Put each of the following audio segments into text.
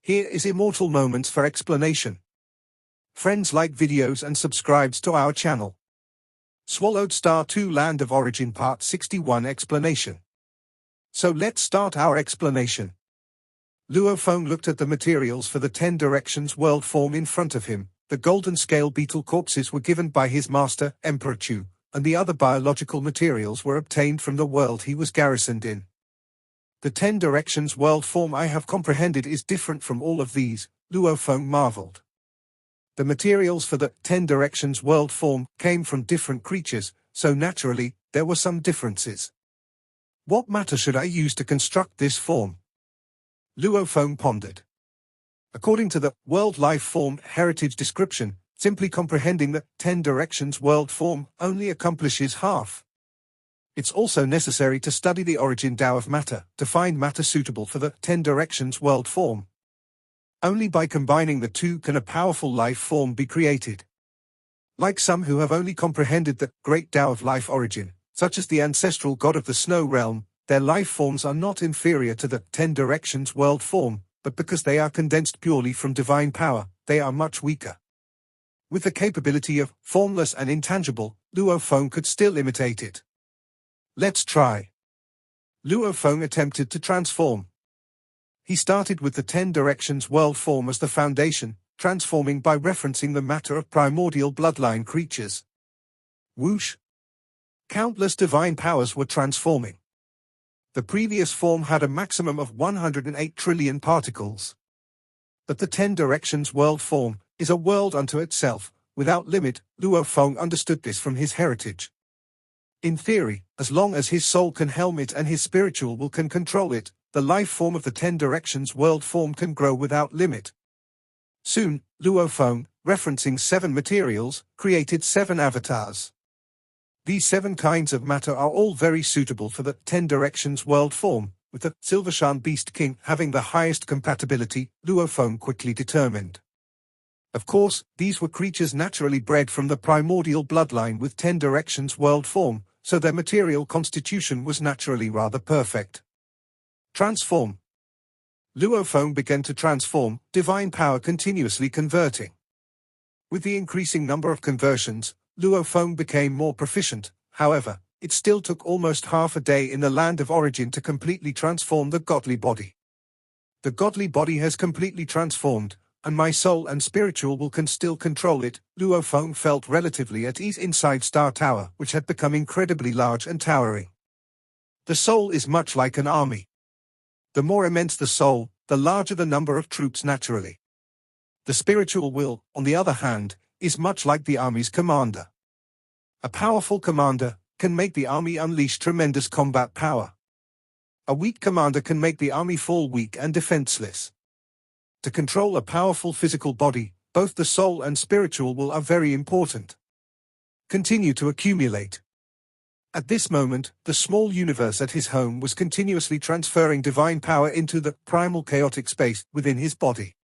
Here is Immortal Moments for explanation. Friends, like videos and subscribes to our channel. Swallowed Star 2 Land of Origin Part 61 Explanation. So let's start our explanation. Luo Feng looked at the materials for the 10 directions world form in front of him. The golden scale beetle corpses were given by his master, Emperor Chu, and the other biological materials were obtained from the world he was garrisoned in. The 10 directions world form I have comprehended is different from all of these, Luo Feng marveled. The materials for the 10 directions world form came from different creatures, so naturally, there were some differences. What matter should I use to construct this form? Luo Feng pondered. According to the World Life Form Heritage Description, simply comprehending the 10 directions world form only accomplishes half. It's also necessary to study the origin Tao of matter, to find matter suitable for the 10 directions world form. Only by combining the two can a powerful life form be created. Like some who have only comprehended the great Tao of life origin, such as the ancestral god of the snow realm, their life forms are not inferior to the 10 directions world form, but because they are condensed purely from divine power, they are much weaker. With the capability of formless and intangible, Luo Feng could still imitate it. Let's try. Luo Feng attempted to transform. He started with the 10 directions world form as the foundation, transforming by referencing the matter of primordial bloodline creatures. Whoosh! Countless divine powers were transforming. The previous form had a maximum of 108 trillion particles. But the 10 directions world form is a world unto itself, without limit. Luo Feng understood this from his heritage. In theory, as long as his soul can helm it and his spiritual will can control it, the life form of the 10 directions world form can grow without limit. Soon, Luo Feng, referencing 7 materials, created 7 avatars. These 7 kinds of matter are all very suitable for the 10 directions world form, with the Silvershan Beast King having the highest compatibility, Luo Feng quickly determined. Of course, these were creatures naturally bred from the primordial bloodline with 10 directions world form, so their material constitution was naturally rather perfect. Transform. Luo Feng began to transform, divine power continuously converting. With the increasing number of conversions, Luo Feng became more proficient. However, it still took almost half a day in the land of origin to completely transform the godly body. The godly body has completely transformed, and my soul and spiritual will can still control it. Luo Feng felt relatively at ease inside Star Tower, which had become incredibly large and towering. The soul is much like an army. The more immense the soul, the larger the number of troops naturally. The spiritual will, on the other hand, is much like the army's commander. A powerful commander can make the army unleash tremendous combat power. A weak commander can make the army fall weak and defenseless. To control a powerful physical body, both the soul and spiritual will are very important. Continue to accumulate. At this moment, the small universe at his home was continuously transferring divine power into the primal chaotic space within his body.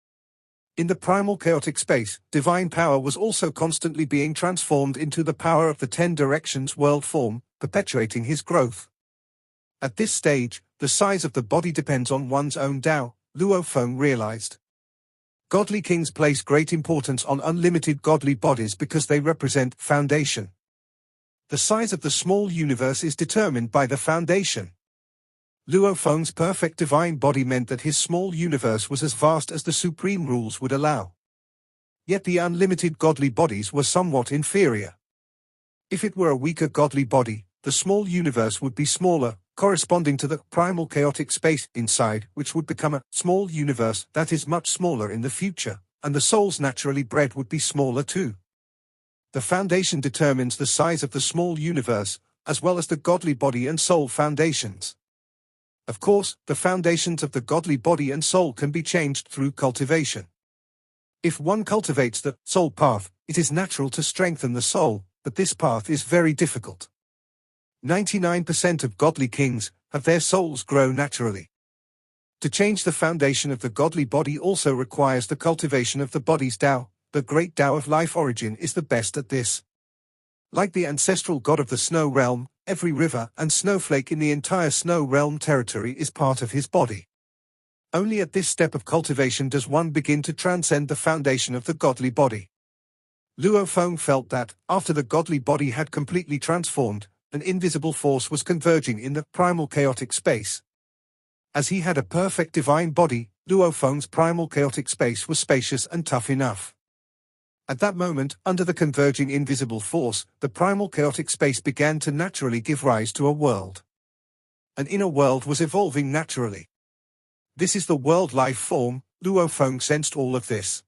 In the primal chaotic space, divine power was also constantly being transformed into the power of the 10 directions world form, perpetuating his growth. At this stage, the size of the body depends on one's own Tao, Luo Feng realized. Godly kings place great importance on unlimited godly bodies because they represent foundation. The size of the small universe is determined by the foundation. Luo Feng's perfect divine body meant that his small universe was as vast as the supreme rules would allow. Yet the unlimited godly bodies were somewhat inferior. If it were a weaker godly body, the small universe would be smaller, corresponding to the primal chaotic space inside, which would become a small universe that is much smaller in the future, and the souls naturally bred would be smaller too. The foundation determines the size of the small universe, as well as the godly body and soul foundations. Of course, the foundations of the godly body and soul can be changed through cultivation. If one cultivates the soul path, it is natural to strengthen the soul, but this path is very difficult. 99% of godly kings have their souls grow naturally. To change the foundation of the godly body also requires the cultivation of the body's Tao. The great Tao of life origin is the best at this. Like the ancestral god of the snow realm, every river and snowflake in the entire snow realm territory is part of his body. Only at this step of cultivation does one begin to transcend the foundation of the godly body. Luo Feng felt that, after the godly body had completely transformed, an invisible force was converging in the primal chaotic space. As he had a perfect divine body, Luo Feng's primal chaotic space was spacious and tough enough. At that moment, under the converging invisible force, the primal chaotic space began to naturally give rise to a world. An inner world was evolving naturally. This is the world life form. Luo Feng sensed all of this.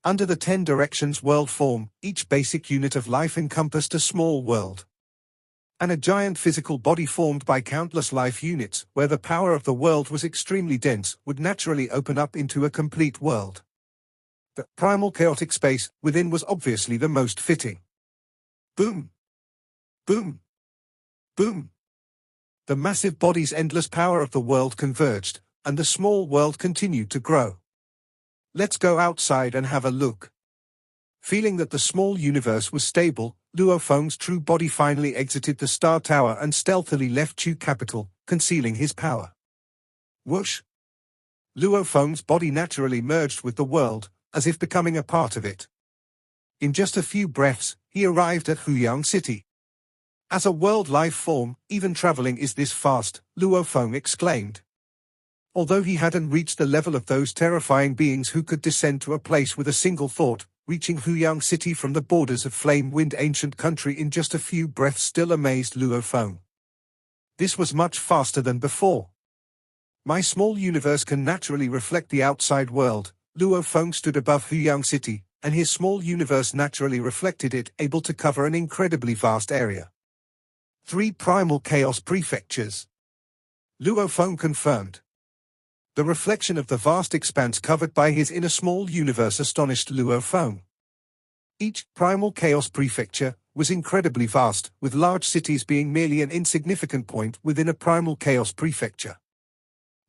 Under the 10 directions world form, each basic unit of life encompassed a small world. And a giant physical body formed by countless life units, where the power of the world was extremely dense, would naturally open up into a complete world. The primal chaotic space within was obviously the most fitting. Boom! Boom! Boom! The massive body's endless power of the world converged, and the small world continued to grow. Let's go outside and have a look. Feeling that the small universe was stable, Luo Feng's true body finally exited the Star Tower and stealthily left Chu Capital, concealing his power. Whoosh! Luo Feng's body naturally merged with the world, as if becoming a part of it. In just a few breaths, he arrived at Huyang City. As a world life form, even traveling is this fast, Luo Feng exclaimed. Although he hadn't reached the level of those terrifying beings who could descend to a place with a single thought, reaching Huyang City from the borders of flame-wind ancient country in just a few breaths still amazed Luo Feng. This was much faster than before. My small universe can naturally reflect the outside world. Luo Feng stood above Huyang City, and his small universe naturally reflected it, able to cover an incredibly vast area. 3 primal chaos prefectures. Luo Feng confirmed. The reflection of the vast expanse covered by his inner small universe astonished Luo Feng. Each primal chaos prefecture was incredibly vast, with large cities being merely an insignificant point within a primal chaos prefecture.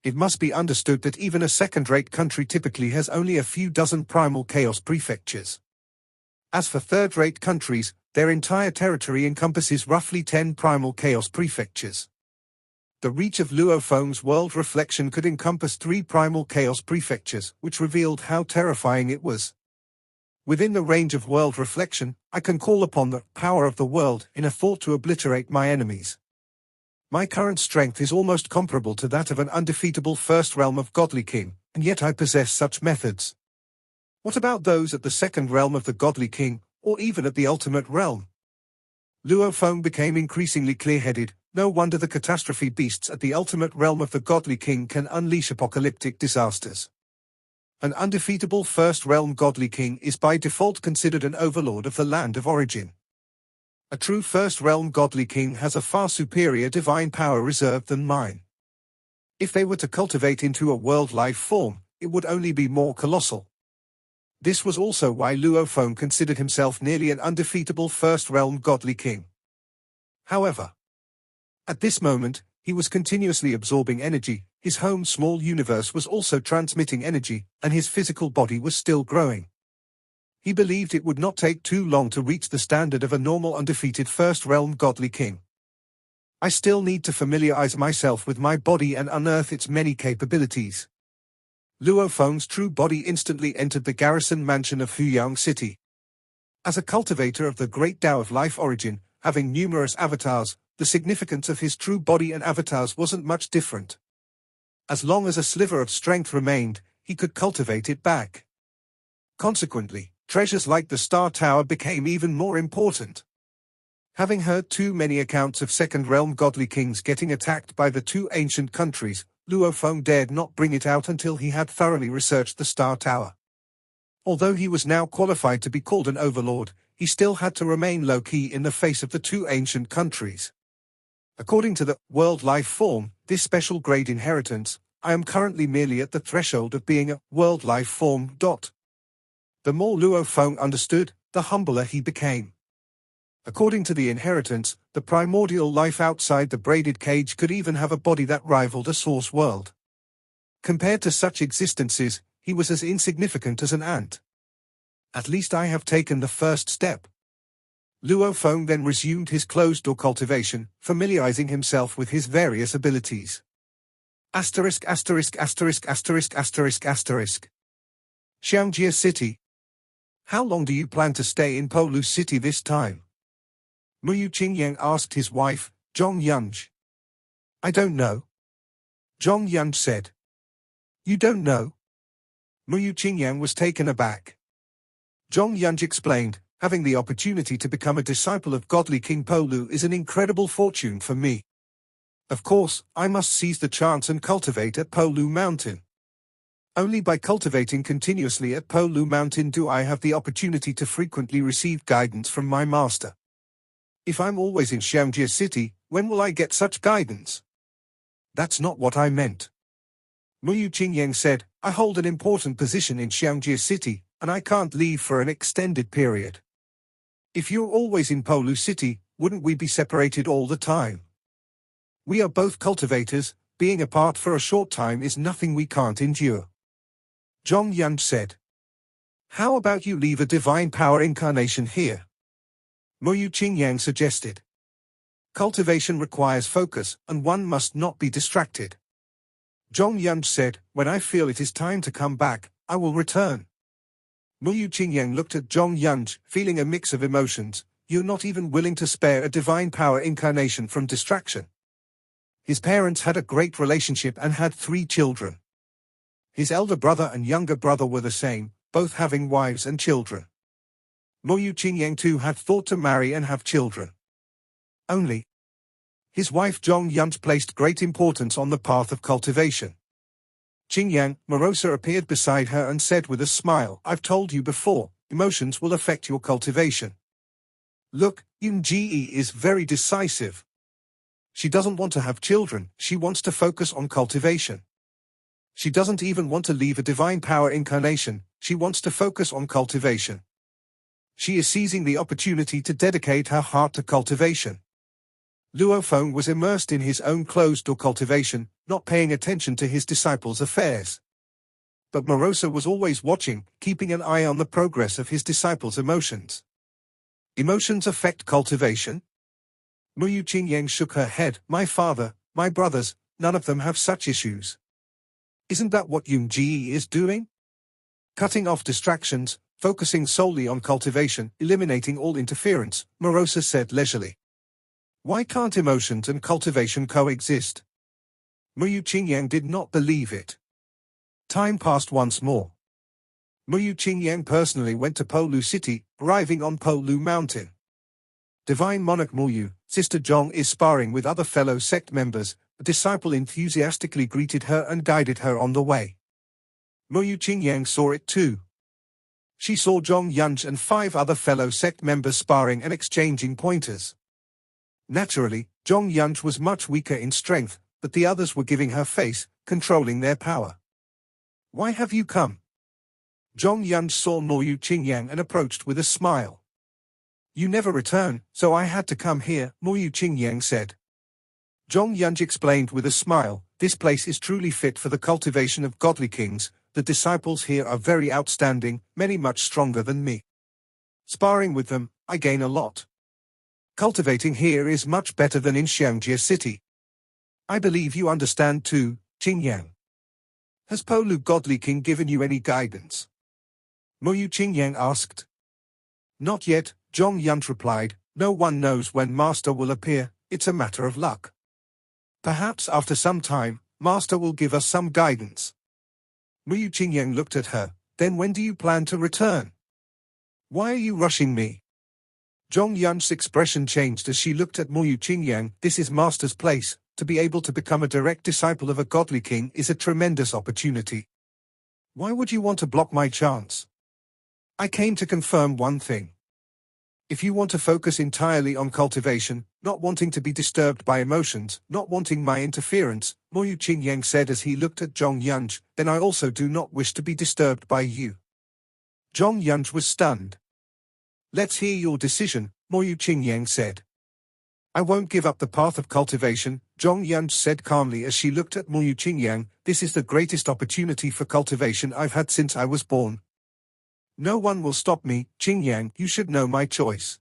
It must be understood that even a second-rate country typically has only a few dozen primal chaos prefectures. As for third-rate countries, their entire territory encompasses roughly 10 primal chaos prefectures. The reach of Luo Feng's world reflection could encompass 3 primal chaos prefectures, which revealed how terrifying it was. Within the range of world reflection, I can call upon the power of the world in a thought to obliterate my enemies. My current strength is almost comparable to that of an undefeatable first realm of godly king, and yet I possess such methods. What about those at the second realm of the godly king, or even at the ultimate realm? Luo Feng became increasingly clear-headed. No wonder the catastrophe beasts at the ultimate realm of the godly king can unleash apocalyptic disasters. An undefeatable first realm godly king is by default considered an overlord of the land of origin. A true first realm godly king has a far superior divine power reserved than mine. If they were to cultivate into a world life form, it would only be more colossal. This was also why Luo Feng considered himself nearly an undefeatable first realm godly king. However, at this moment, he was continuously absorbing energy, his home small universe was also transmitting energy, and his physical body was still growing. He believed it would not take too long to reach the standard of a normal undefeated first realm godly king. I still need to familiarize myself with my body and unearth its many capabilities. Luo Feng's true body instantly entered the garrison mansion of Huyang City. As a cultivator of the great Tao of life origin, having numerous avatars, the significance of his true body and avatars wasn't much different. As long as a sliver of strength remained, he could cultivate it back. Consequently, treasures like the Star Tower became even more important. Having heard too many accounts of second-realm godly kings getting attacked by the 2 ancient countries, Luo Feng dared not bring it out until he had thoroughly researched the Star Tower. Although he was now qualified to be called an overlord, he still had to remain low-key in the face of the 2 ancient countries. According to the world life form, this special grade inheritance, I am currently merely at the threshold of being a world life form. The more Luo Feng understood, the humbler he became. According to the inheritance, the primordial life outside the braided cage could even have a body that rivaled a source world. Compared to such existences, he was as insignificant as an ant. At least I have taken the first step. Luo Feng then resumed his closed-door cultivation, familiarizing himself with his various abilities. Asterisk asterisk asterisk asterisk asterisk asterisk. Xiangjia City. How long do you plan to stay in Polu City this time? Muyu Qingyang asked his wife, Zhong Yunj. I don't know. Zhong Yunj said. You don't know? Muyu Qingyang was taken aback. Zhong Yunj explained, having the opportunity to become a disciple of godly King Polu is an incredible fortune for me. Of course, I must seize the chance and cultivate at Polu Mountain. Only by cultivating continuously at Polu Mountain do I have the opportunity to frequently receive guidance from my master. If I'm always in Xiangjia City, when will I get such guidance? That's not what I meant. Muyu Qingyang said, I hold an important position in Xiangjia City, and I can't leave for an extended period. If you're always in Polu City, wouldn't we be separated all the time? We are both cultivators, being apart for a short time is nothing we can't endure. Zhong Yunj said. How about you leave a divine power incarnation here? Muyu Qingyang suggested. Cultivation requires focus, and one must not be distracted. Zhong Yunj said, when I feel it is time to come back, I will return. Muyu Qingyang looked at Zhong Yunj, feeling a mix of emotions. You're not even willing to spare a divine power incarnation from distraction. His parents had a great relationship and had 3 children. His elder brother and younger brother were the same, both having wives and children. Muyu Qingyang too had thought to marry and have children. Only his wife Zhong Yunj placed great importance on the path of cultivation. Qingyang, Morosa appeared beside her and said with a smile, I've told you before, emotions will affect your cultivation. Look, Yunji is very decisive. She doesn't want to have children, she wants to focus on cultivation. She doesn't even want to leave a divine power incarnation, she wants to focus on cultivation. She is seizing the opportunity to dedicate her heart to cultivation. Luo Feng was immersed in his own closed-door cultivation, not paying attention to his disciples' affairs. But Morosa was always watching, keeping an eye on the progress of his disciples' emotions. Emotions affect cultivation? Muyu Qingyang shook her head. My father, my brothers, none of them have such issues. Isn't that what Yunji is doing? Cutting off distractions, focusing solely on cultivation, eliminating all interference, Morosa said leisurely. Why can't emotions and cultivation coexist? Muyu Qingyang did not believe it. Time passed once more. Muyu Qingyang personally went to Polu City, arriving on Polu Mountain. Divine Monarch Muyu, Sister Zhong is sparring with other fellow sect members. A disciple enthusiastically greeted her and guided her on the way. Muyu Qingyang saw it too. She saw Zhong Yunj and 5 other fellow sect members sparring and exchanging pointers. Naturally, Zhong Yunj was much weaker in strength, but the others were giving her face, controlling their power. Why have you come? Zhong Yunj saw Muyu Qingyang and approached with a smile. You never return, so I had to come here, Muyu Qingyang said. Zhong Yunj explained with a smile, this place is truly fit for the cultivation of godly kings, the disciples here are very outstanding, many much stronger than me. Sparring with them, I gain a lot. Cultivating here is much better than in Xiangjia City. I believe you understand too, Qingyang. Has Polu Godly King given you any guidance? Muyu Qingyang asked. Not yet, Zhong Yunj replied, no one knows when Master will appear, it's a matter of luck. Perhaps after some time, Master will give us some guidance. Muyu Qingyang looked at her, then when do you plan to return? Why are you rushing me? Zhong Yun's expression changed as she looked at Muyu Qingyang. This is Master's place, to be able to become a direct disciple of a godly king is a tremendous opportunity. Why would you want to block my chance? I came to confirm one thing. If you want to focus entirely on cultivation, not wanting to be disturbed by emotions, not wanting my interference, Muyu Qingyang said as he looked at Zhong Yunj, then I also do not wish to be disturbed by you. Zhong Yunj was stunned. Let's hear your decision, Muyu Qingyang said. I won't give up the path of cultivation, Zhong Yunj said calmly as she looked at Muyu Qingyang. This is the greatest opportunity for cultivation I've had since I was born. No one will stop me, Qingyang, you should know my choice.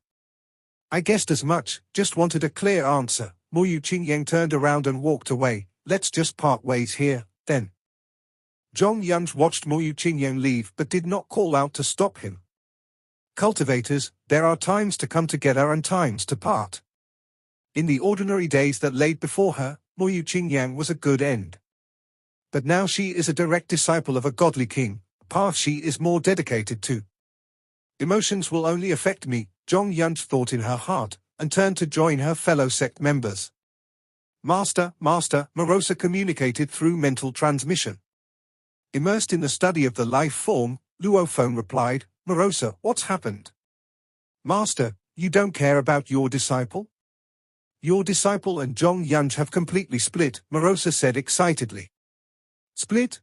I guessed as much, just wanted a clear answer. Muyu Qingyang turned around and walked away, let's just part ways here, then. Zhong Yunj watched Mo Qingyang leave but did not call out to stop him. Cultivators, there are times to come together and times to part. In the ordinary days that laid before her, Mo Qingyang was a good end. But now she is a direct disciple of a godly king, a path she is more dedicated to. Emotions will only affect me, Zhong Yunj thought in her heart, and turned to join her fellow sect members. Master, Marosa communicated through mental transmission. Immersed in the study of the life form, Luo Feng replied, Marosa, what's happened? Master, you don't care about your disciple? Your disciple and Zhong Yunj have completely split, Marosa said excitedly. Split?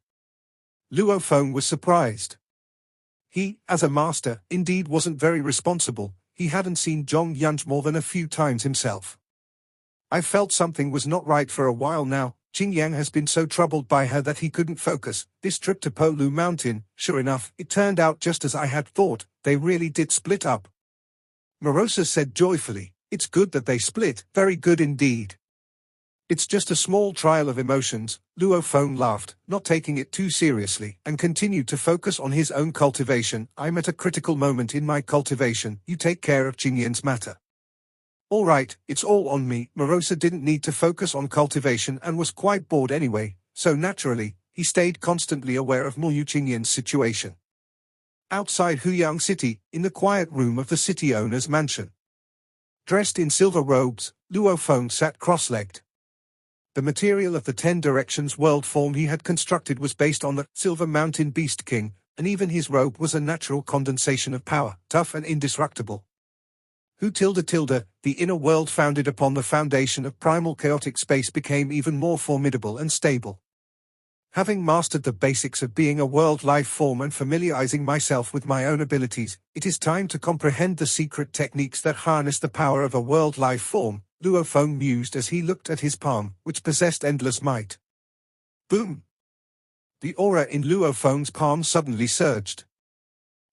Luo Feng was surprised. He, as a master, indeed wasn't very responsible. He hadn't seen Zhong Yunj more than a few times himself. I felt something was not right for a while now. Qingyang has been so troubled by her that he couldn't focus. This trip to Polu Mountain, sure enough, it turned out just as I had thought. They really did split up. Marosa said joyfully, it's good that they split, very good indeed. It's just a small trial of emotions, Luo Feng laughed, not taking it too seriously, and continued to focus on his own cultivation. I'm at a critical moment in my cultivation, you take care of Qingyang's matter. All right, it's all on me. Marosa didn't need to focus on cultivation and was quite bored anyway, so naturally, he stayed constantly aware of Mo Qingyang's situation. Outside Huyang City, in the quiet room of the city owner's mansion. Dressed in silver robes, Luo Feng sat cross-legged. The material of the 10 Directions world form he had constructed was based on the Silver Mountain Beast King, and even his robe was a natural condensation of power, tough and indestructible. The inner world founded upon the foundation of primal chaotic space became even more formidable and stable. Having mastered the basics of being a world life form and familiarizing myself with my own abilities, it is time to comprehend the secret techniques that harness the power of a world life form, Luo Feng mused as he looked at his palm, which possessed endless might. Boom! The aura in Luo Feng's palm suddenly surged.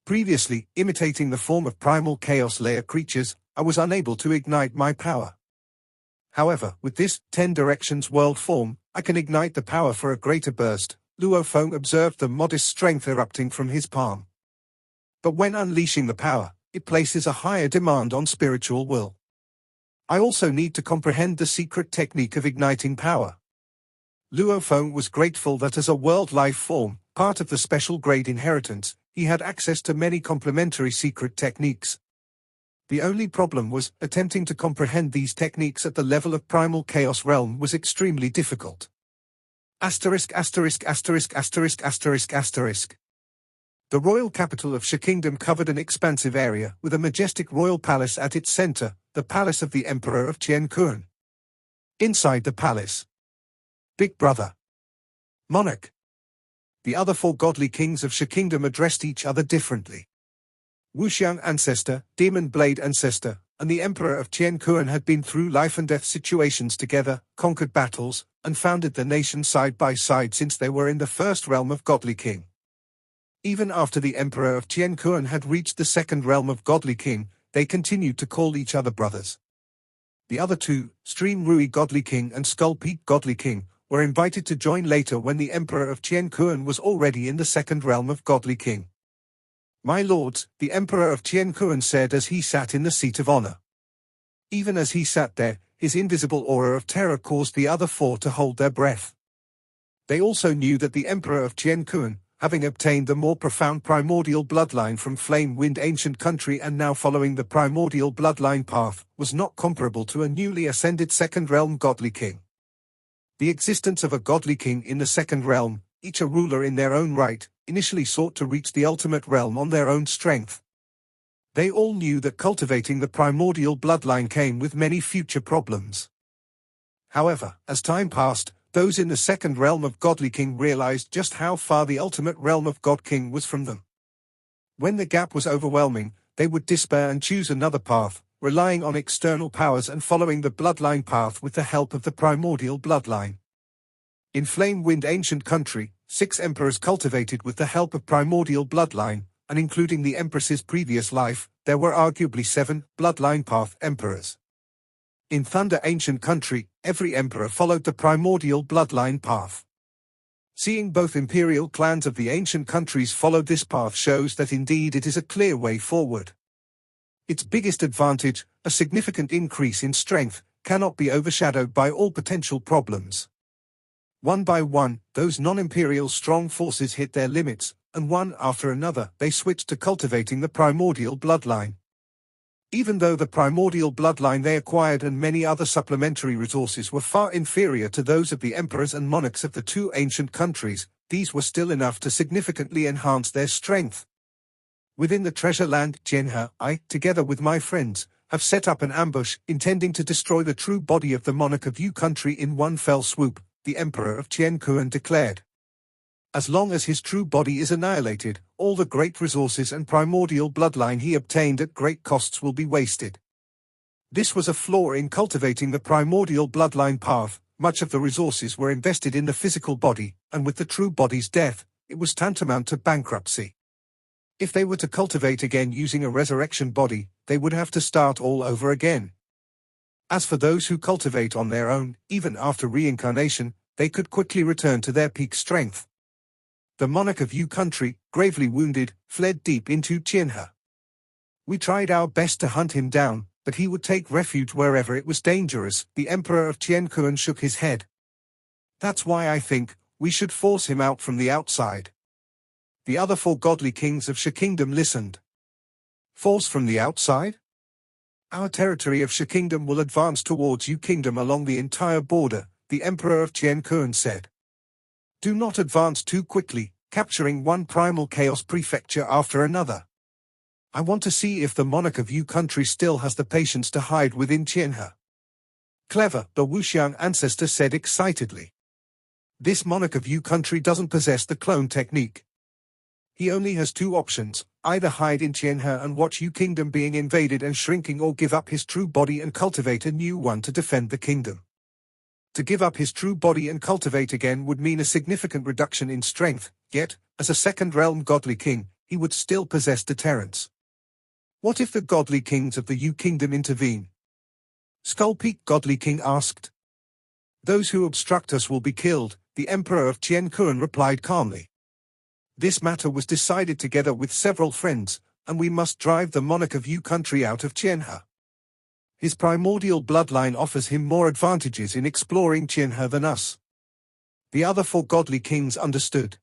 Previously, imitating the form of primal chaos layer creatures, I was unable to ignite my power. However, with this 10 Directions world form, I can ignite the power for a greater burst. Luo Feng observed the modest strength erupting from his palm. But when unleashing the power, it places a higher demand on spiritual will. I also need to comprehend the secret technique of igniting power. Luo Feng was grateful that as a world life form, part of the special grade inheritance, he had access to many complementary secret techniques. The only problem was, attempting to comprehend these techniques at the level of primal chaos realm was extremely difficult. Asterisk. The royal capital of Sha Kingdom covered an expansive area, with a majestic royal palace at its center, the palace of the Emperor of Qiankuan. Inside the palace, Big Brother, Monarch. The other 4 godly kings of Sha Kingdom addressed each other differently. Wuxiang Ancestor, Demon Blade Ancestor, and the Emperor of Qiankuan had been through life and death situations together, conquered battles, and founded the nation side by side since they were in the first realm of Godly King. Even after the Emperor of Qiankuan had reached the second realm of Godly King, they continued to call each other brothers. The other 2, Stream Rui Godly King and Skull Peak Godly King, were invited to join later when the Emperor of Qiankuan was already in the second realm of Godly King. My lords, the Emperor of Qiankuan said as he sat in the seat of honor. Even as he sat there, his invisible aura of terror caused the other 4 to hold their breath. They also knew that the Emperor of Qiankuan, having obtained the more profound primordial bloodline from Flame Wind Ancient Country and now following the primordial bloodline path, was not comparable to a newly ascended second realm Godly King. The existence of a Godly King in the second realm, each a ruler in their own right, initially sought to reach the ultimate realm on their own strength. They all knew that cultivating the primordial bloodline came with many future problems. However, as time passed, those in the second realm of Godly King realized just how far the ultimate realm of God King was from them. When the gap was overwhelming, they would despair and choose another path, relying on external powers and following the bloodline path with the help of the primordial bloodline. In Flame Wind Ancient Country, 6 emperors cultivated with the help of primordial bloodline, and including the Empress's previous life, there were arguably 7 bloodline path emperors. In Thunder Ancient Country, every emperor followed the primordial bloodline path. Seeing both imperial clans of the ancient countries followed this path shows that indeed it is a clear way forward. Its biggest advantage, a significant increase in strength, cannot be overshadowed by all potential problems. One by one, those non-imperial strong forces hit their limits, and one after another, they switched to cultivating the primordial bloodline. Even though the primordial bloodline they acquired and many other supplementary resources were far inferior to those of the emperors and monarchs of the two ancient countries, these were still enough to significantly enhance their strength. Within the treasure land, Tianhe, I, together with my friends, have set up an ambush, intending to destroy the true body of the monarch of Yu country in one fell swoop, the emperor of Tiankuan declared. As long as his true body is annihilated, all the great resources and primordial bloodline he obtained at great costs will be wasted. This was a flaw in cultivating the primordial bloodline path. Much of the resources were invested in the physical body, and with the true body's death, it was tantamount to bankruptcy. If they were to cultivate again using a resurrection body, they would have to start all over again. As for those who cultivate on their own, even after reincarnation, they could quickly return to their peak strength. The monarch of Yu country, gravely wounded, fled deep into Tianhe. We tried our best to hunt him down, but he would take refuge wherever it was dangerous. The emperor of Tiankuan shook his head. That's why I think we should force him out from the outside. The other four godly kings of Sha Kingdom listened. Force from the outside? Our territory of Sha Kingdom will advance towards Yu Kingdom along the entire border, the emperor of Tiankuan said. Do not advance too quickly, capturing one primal chaos prefecture after another. I want to see if the monarch of Yu country still has the patience to hide within Tianhe. Clever, the Wuxiang ancestor said excitedly. This monarch of Yu country doesn't possess the clone technique. He only has two options, either hide in Tianhe and watch Yu Kingdom being invaded and shrinking, or give up his true body and cultivate a new one to defend the kingdom. To give up his true body and cultivate again would mean a significant reduction in strength, yet, as a second realm godly king, he would still possess deterrence. What if the godly kings of the Yu Kingdom intervene? Skull Peak Godly King asked. Those who obstruct us will be killed, the emperor of Tiankuan replied calmly. This matter was decided together with several friends, and we must drive the monarch of Yu country out of Tianhe. His primordial bloodline offers him more advantages in exploring Tianhe than us. The other four godly kings understood.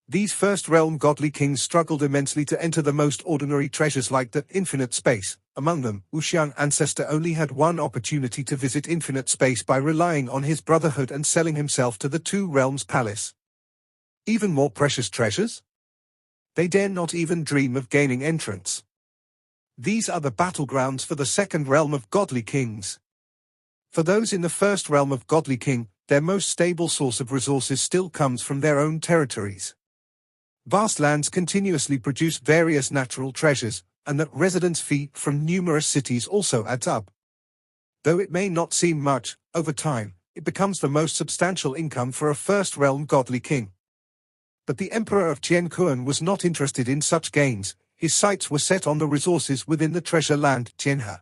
These first realm godly kings struggled immensely to enter the most ordinary treasures like the infinite space. Among them, Wuxiang ancestor only had one opportunity to visit infinite space by relying on his brotherhood and selling himself to the two realms palace. Even more precious treasures? They dare not even dream of gaining entrance. These are the battlegrounds for the second realm of godly kings. For those in the first realm of godly king, their most stable source of resources still comes from their own territories. Vast lands continuously produce various natural treasures, and the residence fee from numerous cities also adds up. Though it may not seem much, over time, it becomes the most substantial income for a first realm godly king. But the emperor of Tiankuan was not interested in such gains. His sights were set on the resources within the treasure land, Tianhe.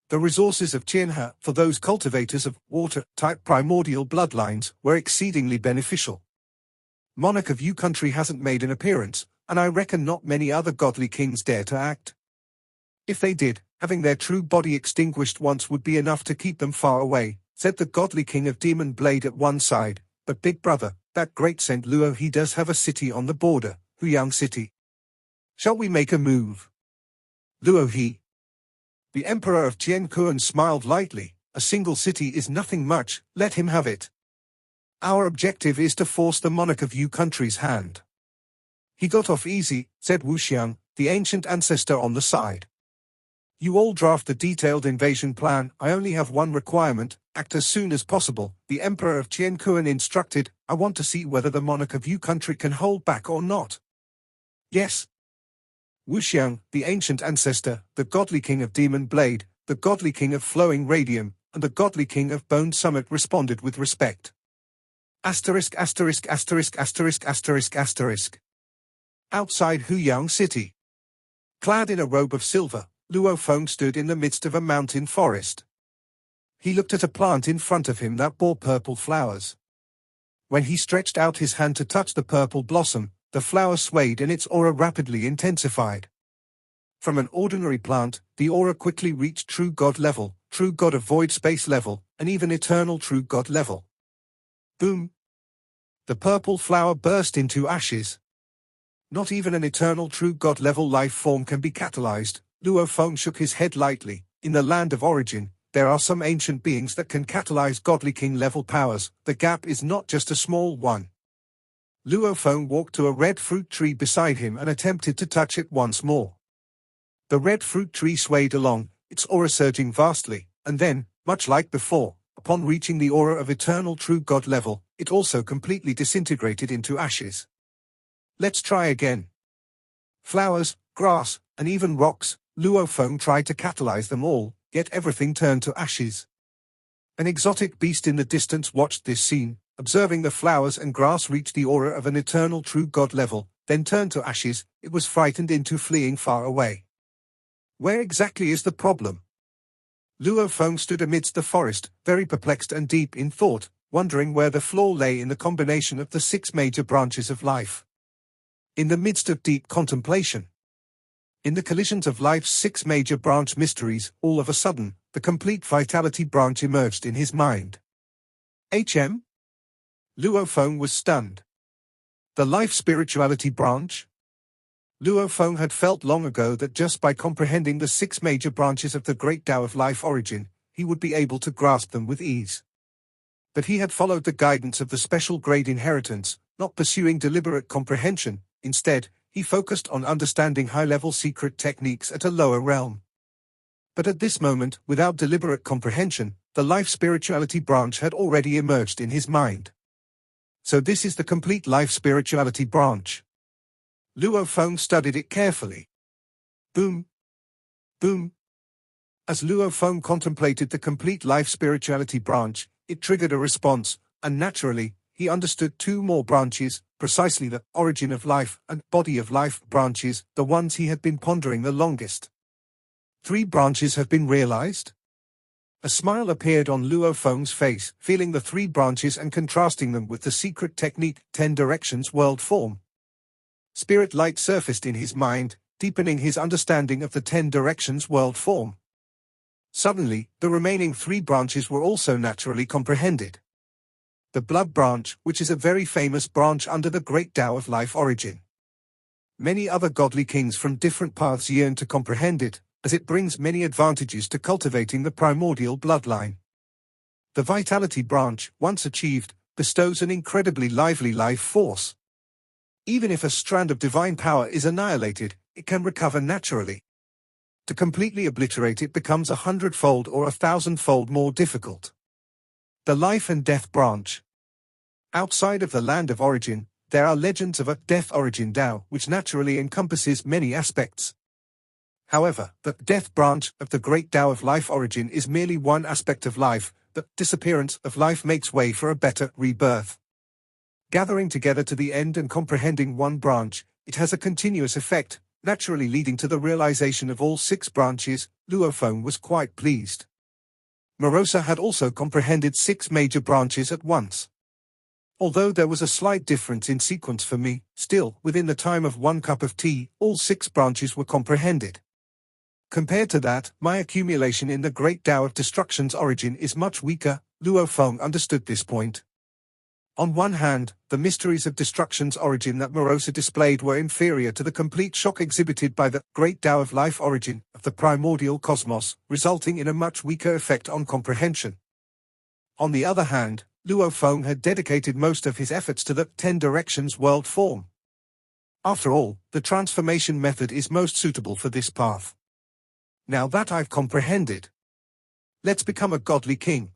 The resources of Tianhe, for those cultivators of water-type primordial bloodlines, were exceedingly beneficial. Monarch of Yu country hasn't made an appearance, and I reckon not many other godly kings dare to act. If they did, having their true body extinguished once would be enough to keep them far away, said the godly king of Demon Blade at one side. But big brother, that great Saint Luo he does have a city on the border, Huyang City. Shall we make a move? Luo he. The emperor of Tiankuan smiled lightly. A single city is nothing much, let him have it. Our objective is to force the monarch of Yu country's hand. He got off easy, said Wuxiang, the ancient ancestor on the side. You all draft the detailed invasion plan. I only have one requirement, act as soon as possible, the emperor of Tiankuan instructed. I want to see whether the monarch of Yu country can hold back or not. Yes. Wuxiang, the ancient ancestor, the godly king of Demon Blade, the godly king of Flowing Radium, and the godly king of Bone Summit responded with respect. Asterisk asterisk asterisk asterisk asterisk asterisk. Outside Huyang City. Clad in a robe of silver, Luo Feng stood in the midst of a mountain forest. He looked at a plant in front of him that bore purple flowers. When he stretched out his hand to touch the purple blossom, the flower swayed and its aura rapidly intensified. From an ordinary plant, the aura quickly reached true God level, true God of void space level, and even eternal true God level. Boom! The purple flower burst into ashes. Not even an eternal true God level life form can be catalyzed. Luo Feng shook his head lightly. In the land of origin, there are some ancient beings that can catalyze godly king level powers. The gap is not just a small one. Luo Feng walked to a red fruit tree beside him and attempted to touch it once more. The red fruit tree swayed along, its aura surging vastly, and then, much like before, upon reaching the aura of eternal true God level, it also completely disintegrated into ashes. Let's try again. Flowers, grass, and even rocks, Luo Feng tried to catalyze them all, yet everything turned to ashes. An exotic beast in the distance watched this scene, observing the flowers and grass reach the aura of an eternal true God level, then turn to ashes. It was frightened into fleeing far away. Where exactly is the problem? Luo Feng stood amidst the forest, very perplexed and deep in thought, wondering where the flaw lay in the combination of the 6 major branches of life. In the midst of deep contemplation, in the collisions of life's 6 major branch mysteries, all of a sudden, the complete vitality branch emerged in his mind. HM? Luo Feng was stunned. The life spirituality branch? Luo Feng had felt long ago that just by comprehending the 6 major branches of the great Tao of life origin, he would be able to grasp them with ease. But he had followed the guidance of the special grade inheritance, not pursuing deliberate comprehension. Instead, he focused on understanding high-level secret techniques at a lower realm. But at this moment, without deliberate comprehension, the life spirituality branch had already emerged in his mind. So this is the complete life spirituality branch. Luo Feng studied it carefully. Boom! Boom! As Luo Feng contemplated the complete life spirituality branch, it triggered a response, and naturally, he understood 2 more branches, precisely the origin of life and body of life branches, the ones he had been pondering the longest. 3 branches have been realized? A smile appeared on Luo Feng's face, feeling the 3 branches and contrasting them with the secret technique 10 directions world form. Spirit light surfaced in his mind, deepening his understanding of the 10 directions world form. Suddenly, the remaining 3 branches were also naturally comprehended. The blood branch, which is a very famous branch under the great Tao of life origin. Many other godly kings from different paths yearn to comprehend it, as it brings many advantages to cultivating the primordial bloodline. The vitality branch, once achieved, bestows an incredibly lively life force. Even if a strand of divine power is annihilated, it can recover naturally. To completely obliterate it becomes 100-fold or 1,000-fold more difficult. The life and death branch. Outside of the land of origin, there are legends of a death origin Tao, which naturally encompasses many aspects. However, the death branch of the great Tao of life origin is merely one aspect of life. The disappearance of life makes way for a better rebirth. Gathering together to the end and comprehending one branch, it has a continuous effect, naturally leading to the realization of all 6 branches. Luo Feng was quite pleased. Morosa had also comprehended 6 major branches at once. Although there was a slight difference in sequence for me, still, within the time of 1 cup of tea, all 6 branches were comprehended. Compared to that, my accumulation in the great Tao of destruction's origin is much weaker. Luo Feng understood this point. On one hand, the mysteries of destruction's origin that Morosa displayed were inferior to the complete shock exhibited by the great Tao of life origin of the primordial cosmos, resulting in a much weaker effect on comprehension. On the other hand, Luo Feng had dedicated most of his efforts to the 10 directions world form. After all, the transformation method is most suitable for this path. Now that I've comprehended, let's become a godly king.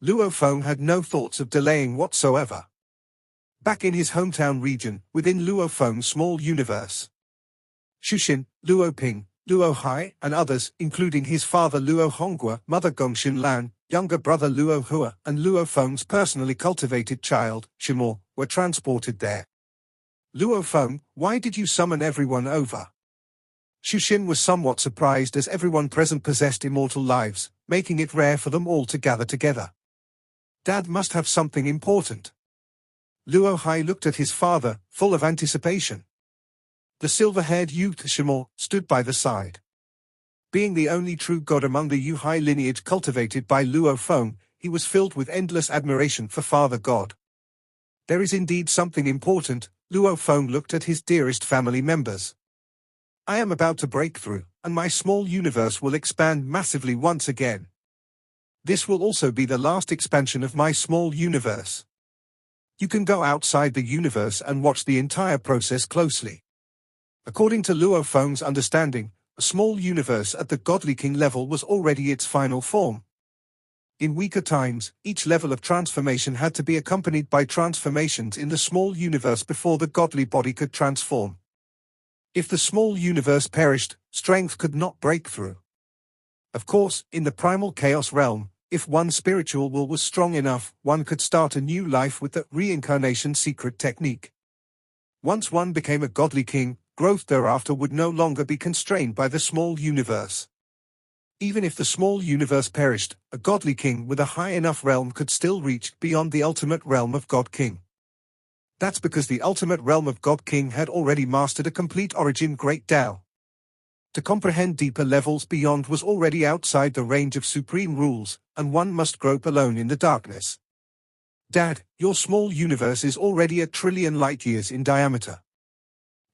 Luo Feng had no thoughts of delaying whatsoever. Back in his hometown region, within Luo Feng's small universe, Shuxin, Luo Ping, Luo Hai, and others, including his father Luo Hongguo, mother Gongxun Lan, younger brother Luo Hua, and Luo Feng's personally cultivated child, Shimo, were transported there. Luo Feng, why did you summon everyone over? Shuxin was somewhat surprised as everyone present possessed immortal lives, making it rare for them all to gather together. Dad must have something important. Luo Hai looked at his father, full of anticipation. The silver-haired youth Shimo stood by the side. Being the only true god among the Yu Hai lineage cultivated by Luo Feng, he was filled with endless admiration for Father God. There is indeed something important. Luo Feng looked at his dearest family members. I am about to break through, and my small universe will expand massively once again. This will also be the last expansion of my small universe. You can go outside the universe and watch the entire process closely. According to Luo Feng's understanding, a small universe at the godly king level was already its final form. In weaker times, each level of transformation had to be accompanied by transformations in the small universe before the godly body could transform. If the small universe perished, strength could not break through. Of course, in the primal chaos realm, if one's spiritual will was strong enough, one could start a new life with the reincarnation secret technique. Once one became a godly king, growth thereafter would no longer be constrained by the small universe. Even if the small universe perished, a godly king with a high enough realm could still reach beyond the ultimate realm of God King. That's because the ultimate realm of God King had already mastered a complete origin Great Tao. To comprehend deeper levels beyond was already outside the range of supreme rules, and one must grope alone in the darkness. Dad, your small universe is already 1,000,000,000,000 light-years in diameter.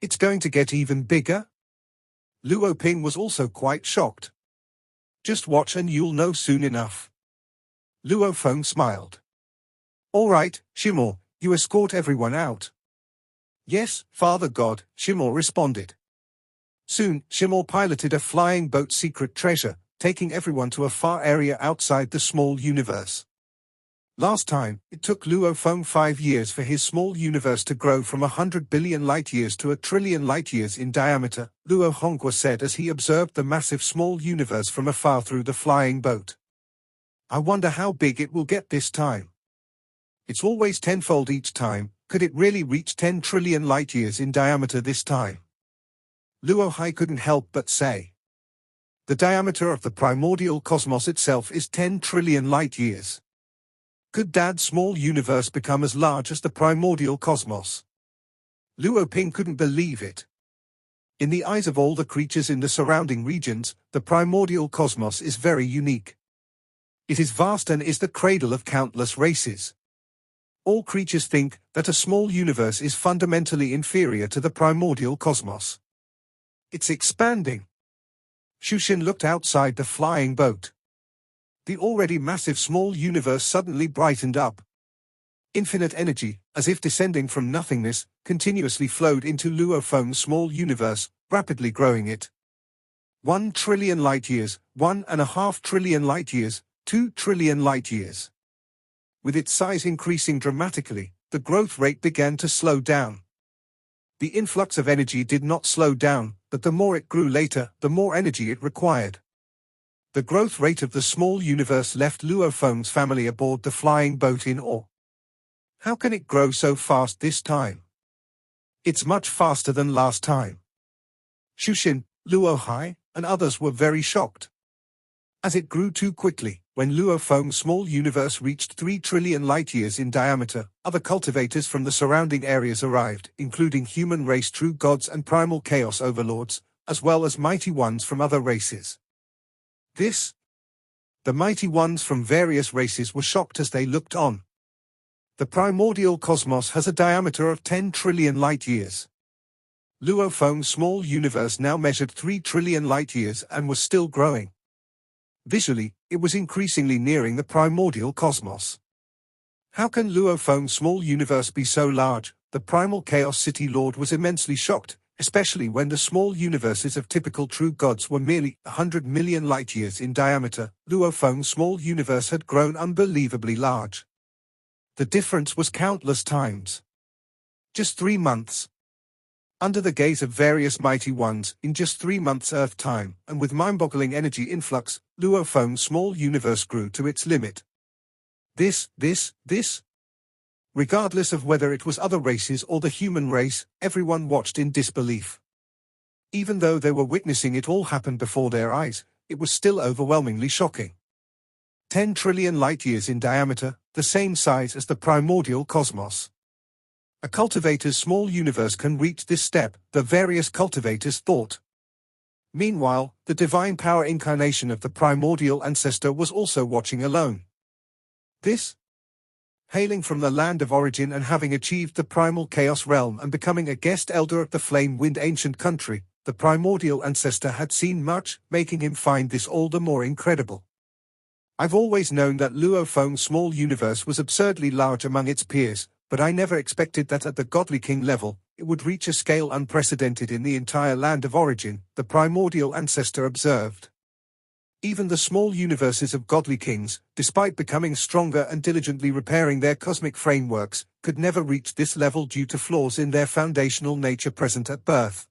It's going to get even bigger? Luo Ping was also quite shocked. Just watch and you'll know soon enough. Luo Feng smiled. All right, Shimo, you escort everyone out. Yes, Father God, Shimo responded. Soon, Shimo piloted a flying boat secret treasure, taking everyone to a far area outside the small universe. Last time, it took Luo Feng 5 years for his small universe to grow from 100 billion light-years to 1,000,000,000,000 light-years in diameter, Luo Hongguo said as he observed the massive small universe from afar through the flying boat. I wonder how big it will get this time. It's always tenfold each time. Could it really reach 10 trillion light-years in diameter this time? Luo Hai couldn't help but say. The diameter of the primordial cosmos itself is 10 trillion light-years. Could Dad's small universe become as large as the primordial cosmos? Luo Ping couldn't believe it. In the eyes of all the creatures in the surrounding regions, the primordial cosmos is very unique. It is vast and is the cradle of countless races. All creatures think that a small universe is fundamentally inferior to the primordial cosmos. It's expanding. Shushin looked outside the flying boat. The already massive small universe suddenly brightened up. Infinite energy, as if descending from nothingness, continuously flowed into Luo Feng's small universe, rapidly growing it. 1 trillion light-years, 1.5 trillion light-years, 2 trillion light-years. With its size increasing dramatically, the growth rate began to slow down. The influx of energy did not slow down, but the more it grew later, the more energy it required. The growth rate of the small universe left Luo Feng's family aboard the flying boat in awe. How can it grow so fast this time? It's much faster than last time. Shushin, Luo Hai, and others were very shocked. As it grew too quickly, when Luo Feng's small universe reached 3 trillion light-years in diameter, other cultivators from the surrounding areas arrived, including human race true gods and primal chaos overlords, as well as mighty ones from other races. The mighty ones from various races were shocked as they looked on. The primordial cosmos has a diameter of 10 trillion light-years. Luo Feng's small universe now measured 3 trillion light-years and was still growing. Visually, it was increasingly nearing the primordial cosmos. How can Luo Feng's small universe be so large? The primal chaos city lord was immensely shocked, especially when the small universes of typical true gods were merely 100 million light-years in diameter. Luo Feng's small universe had grown unbelievably large. The difference was countless times. Just 3 months. Under the gaze of various mighty ones, in just 3 months Earth time, and with mind-boggling energy influx, Luo Feng's small universe grew to its limit. This. Regardless of whether it was other races or the human race, everyone watched in disbelief. Even though they were witnessing it all happen before their eyes, it was still overwhelmingly shocking. 10 trillion light-years in diameter, the same size as the primordial cosmos. A cultivator's small universe can reach this step, the various cultivators thought. Meanwhile, the divine power incarnation of the primordial ancestor was also watching alone. This, hailing from the land of origin and having achieved the primal chaos realm and becoming a guest elder of the flame-wind ancient country, the primordial ancestor had seen much, making him find this all the more incredible. I've always known that Luo Feng's small universe was absurdly large among its peers, but I never expected that at the godly king level, it would reach a scale unprecedented in the entire land of origin, the primordial ancestor observed. Even the small universes of godly kings, despite becoming stronger and diligently repairing their cosmic frameworks, could never reach this level due to flaws in their foundational nature present at birth.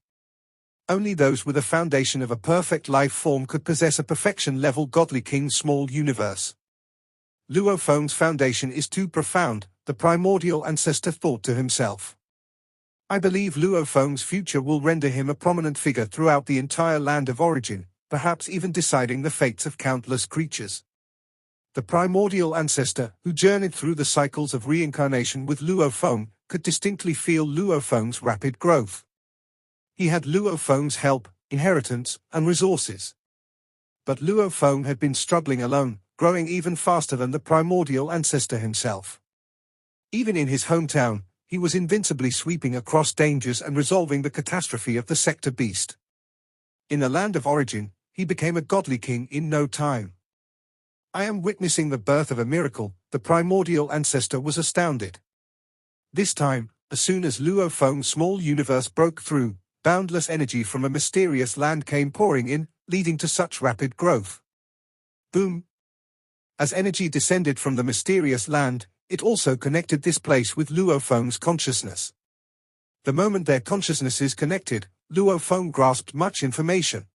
Only those with a foundation of a perfect life form could possess a perfection-level godly king's small universe. Luo Feng's foundation is too profound, the primordial ancestor thought to himself. I believe Luo Feng's future will render him a prominent figure throughout the entire land of origin, perhaps even deciding the fates of countless creatures. The primordial ancestor, who journeyed through the cycles of reincarnation with Luo Feng, could distinctly feel Luo Feng's rapid growth. He had Luo Feng's help, inheritance, and resources. But Luo Feng had been struggling alone, growing even faster than the primordial ancestor himself. Even in his hometown, he was invincibly sweeping across dangers and resolving the catastrophe of the sector beast. In the land of origin, he became a godly king in no time. I am witnessing the birth of a miracle, the primordial ancestor was astounded. This time, as soon as Luo Feng's small universe broke through, boundless energy from a mysterious land came pouring in, leading to such rapid growth. Boom! As energy descended from the mysterious land, it also connected this place with Luo Feng's consciousness. The moment their consciousnesses connected, Luo Feng grasped much information.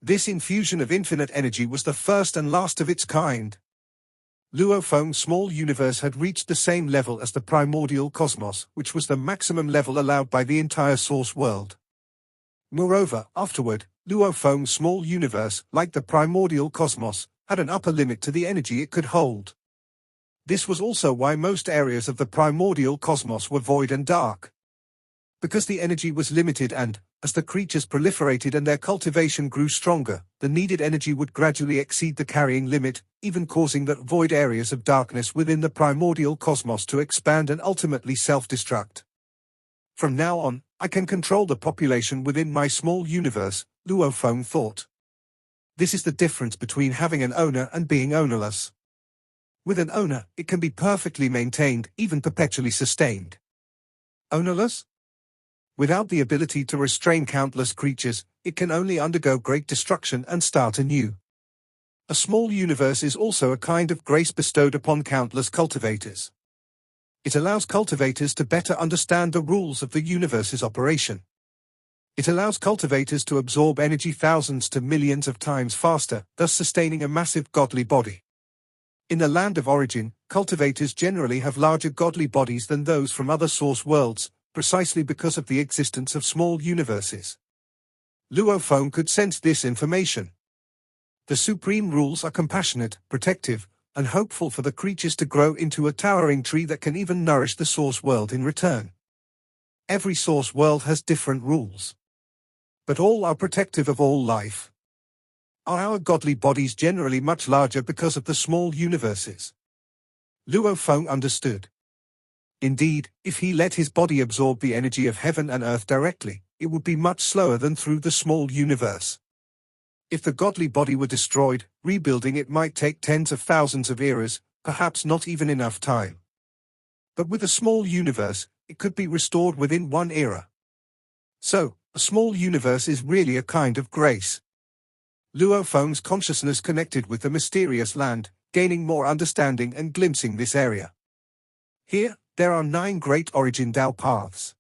This infusion of infinite energy was the first and last of its kind. Luo Feng's small universe had reached the same level as the primordial cosmos, which was the maximum level allowed by the entire source world. Moreover, afterward, Luo Feng's small universe, like the primordial cosmos, had an upper limit to the energy it could hold. This was also why most areas of the primordial cosmos were void and dark. Because the energy was limited and, as the creatures proliferated and their cultivation grew stronger, the needed energy would gradually exceed the carrying limit, even causing the void areas of darkness within the primordial cosmos to expand and ultimately self-destruct. From now on, I can control the population within my small universe, Luo Feng thought. This is the difference between having an owner and being ownerless. With an owner, it can be perfectly maintained, even perpetually sustained. Ownerless? Without the ability to restrain countless creatures, it can only undergo great destruction and start anew. A small universe is also a kind of grace bestowed upon countless cultivators. It allows cultivators to better understand the rules of the universe's operation. It allows cultivators to absorb energy thousands to millions of times faster, thus sustaining a massive godly body. In the land of origin, cultivators generally have larger godly bodies than those from other source worlds, precisely because of the existence of small universes. Luo Feng could sense this information. The supreme rules are compassionate, protective, and hopeful for the creatures to grow into a towering tree that can even nourish the source world in return. Every source world has different rules. But all are protective of all life. Are our godly bodies generally much larger because of the small universes? Luo Feng understood. Indeed, if he let his body absorb the energy of heaven and earth directly, it would be much slower than through the small universe. If the godly body were destroyed, rebuilding it might take tens of thousands of eras, perhaps not even enough time. But with a small universe, it could be restored within one era. So, a small universe is really a kind of grace. Luo Feng's consciousness connected with the mysterious land, gaining more understanding and glimpsing this area. Here, there are 9 great origin Tao paths.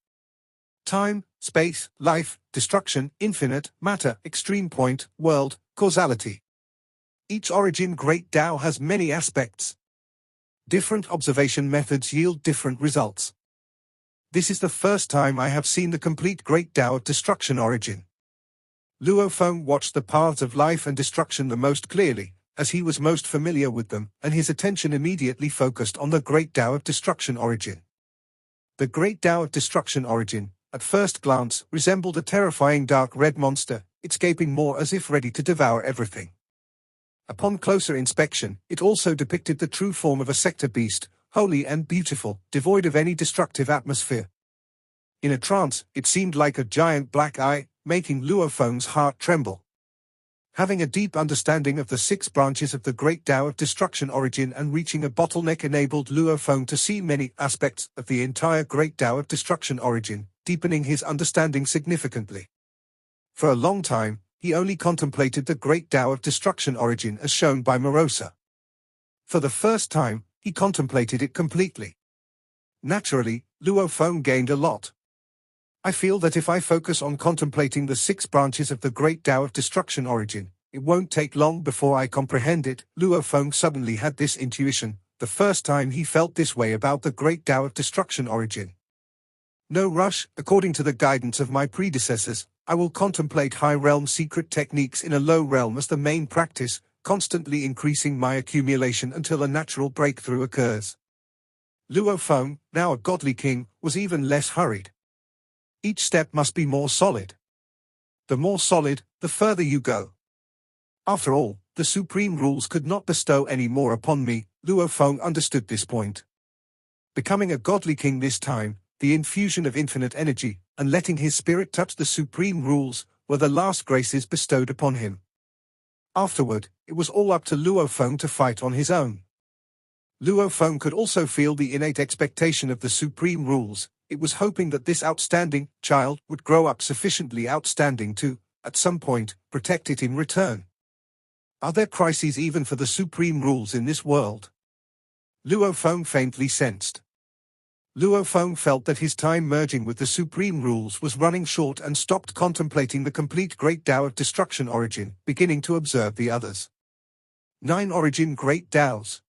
Time, space, life, destruction, infinite, matter, extreme point, world, causality. Each origin great Tao has many aspects. Different observation methods yield different results. This is the first time I have seen the complete great Tao of destruction origin. Luo Feng watched the paths of life and destruction the most clearly, as he was most familiar with them, and his attention immediately focused on the Great Tao of Destruction origin. The Great Tao of Destruction origin, at first glance, resembled a terrifying dark red monster, its gaping maw as if ready to devour everything. Upon closer inspection, it also depicted the true form of a sector beast, holy and beautiful, devoid of any destructive atmosphere. In a trance, it seemed like a giant black eye, making Luo Feng's heart tremble. Having a deep understanding of the 6 branches of the Great Tao of Destruction origin and reaching a bottleneck enabled Luo Feng to see many aspects of the entire Great Tao of Destruction origin, deepening his understanding significantly. For a long time, he only contemplated the Great Tao of Destruction origin as shown by Morosa. For the first time, he contemplated it completely. Naturally, Luo Feng gained a lot. I feel that if I focus on contemplating the 6 branches of the Great Tao of Destruction origin, it won't take long before I comprehend it. Luo Feng suddenly had this intuition, the first time he felt this way about the Great Tao of Destruction origin. No rush, according to the guidance of my predecessors, I will contemplate high realm secret techniques in a low realm as the main practice, constantly increasing my accumulation until a natural breakthrough occurs. Luo Feng, now a godly king, was even less hurried. Each step must be more solid. The more solid, the further you go. After all, the supreme rules could not bestow any more upon me. Luo Feng understood this point. Becoming a godly king this time, the infusion of infinite energy, and letting his spirit touch the supreme rules, were the last graces bestowed upon him. Afterward, it was all up to Luo Feng to fight on his own. Luo Feng could also feel the innate expectation of the supreme rules. It was hoping that this outstanding child would grow up sufficiently outstanding to, at some point, protect it in return. Are there crises even for the supreme rules in this world? Luo Feng faintly sensed. Luo Feng felt that his time merging with the supreme rules was running short and stopped contemplating the complete Great Tao of Destruction origin, beginning to observe the others. 9 origin Great Taos.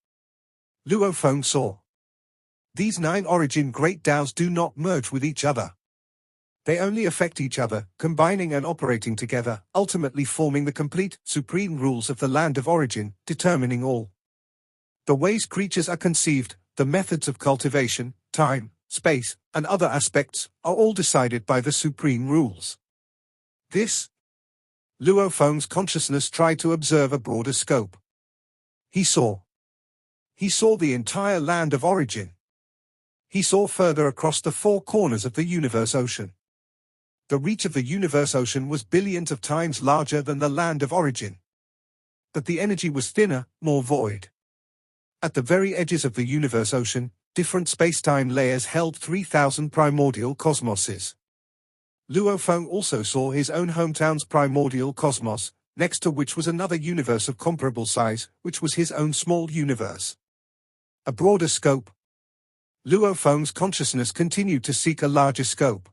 Luo Feng saw. These 9 origin Great Taos do not merge with each other. They only affect each other, combining and operating together, ultimately forming the complete, supreme rules of the land of origin, determining all. The ways creatures are conceived, the methods of cultivation, time, space, and other aspects, are all decided by the supreme rules. This. Luo Feng's consciousness tried to observe a broader scope. He saw the entire land of origin. He saw further across the 4 corners of the universe ocean. The reach of the universe ocean was billions of times larger than the land of origin. But the energy was thinner, more void. At the very edges of the universe ocean, different space-time layers held 3,000 primordial cosmoses. Luo Feng also saw his own hometown's primordial cosmos, next to which was another universe of comparable size, which was his own small universe. A broader scope. Luo Feng's consciousness continued to seek a larger scope.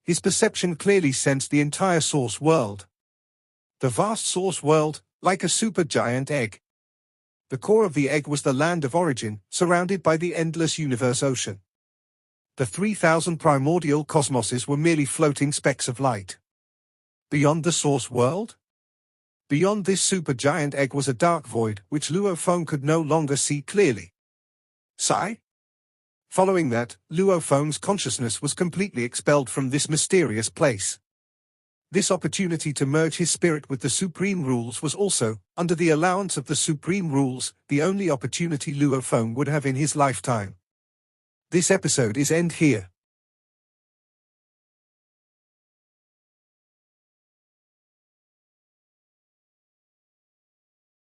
His perception clearly sensed the entire source world. The vast source world, like a supergiant egg. The core of the egg was the land of origin, surrounded by the endless universe ocean. The 3,000 primordial cosmoses were merely floating specks of light. Beyond the source world? Beyond this supergiant egg was a dark void, which Luo Feng could no longer see clearly. Sigh? Following that, Luo Feng's consciousness was completely expelled from this mysterious place. This opportunity to merge his spirit with the supreme rules was also, under the allowance of the supreme rules, the only opportunity Luo Feng would have in his lifetime. This episode is end here.